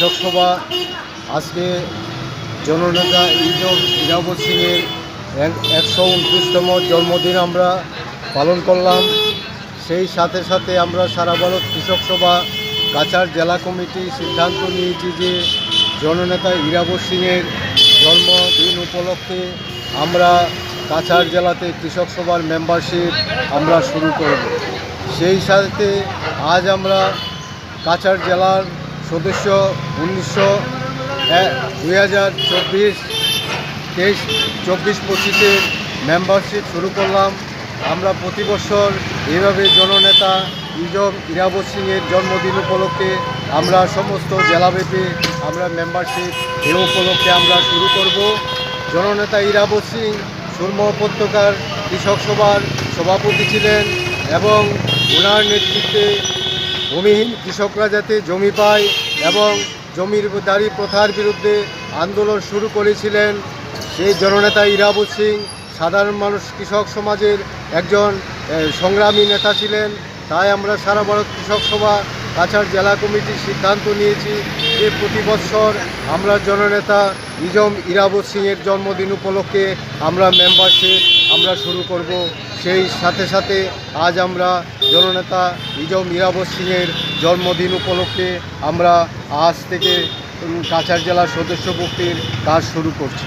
কৃষক সভা। আজকে জননেতা ইরাবত সিংয়ের 129তম জন্মদিন আমরা পালন করলাম। সেই সাথে সাথে আমরা সারা ভারত কৃষক সভা কাছাড় জেলা কমিটি সিদ্ধান্ত নিয়েছি যে জননেতা ইরাবত সিংয়ের জন্মদিন উপলক্ষে আমরা কাছাড় জেলাতে কৃষক সভার মেম্বারশিপ আমরা শুরু করব। সেই সাথে আজ আমরা কাছাড় জেলার সদস্য 2024-25 মেম্বারশিপ শুরু করলাম। আমরা প্রতি বছর এইভাবে জননেতা ইরাবত সিংয়ের জন্মদিন উপলক্ষে আমরা সমস্ত জেলাব্যাপী আমরা মেম্বারশিপ এই উপলক্ষে আমরা শুরু করব। জননেতা ইরাবত সিং সুরমা উপত্যকার কৃষক সভার সভাপতি ছিলেন এবং ওনার নেতৃত্বে ভূমিহীন কৃষকরা যাতে জমি পায় এবং জমিদারি প্রথার বিরুদ্ধে আন্দোলন শুরু করেছিলেন। সেই জননেতা ইরাবত সিং সাধারণ মানুষ কৃষক সমাজের একজন সংগ্রামী নেতা ছিলেন। তাই আমরা সারা ভারত কৃষক সভা কাছাড় জেলা কমিটির সিদ্ধান্ত নিয়েছি যে প্রতি বছর আমরা জননেতা ইরাবত সিংয়ের জন্মদিন উপলক্ষে আমরা মেম্বারশিপ আমরা শুরু করব। সেই সাথে সাথে আজ আমরা জননেতা ইরাবত সিংয়ের জন্মদিন উপলক্ষে আমরা আজ থেকে কাছাড় জেলার সদস্যভুক্তির কাজ শুরু করছি।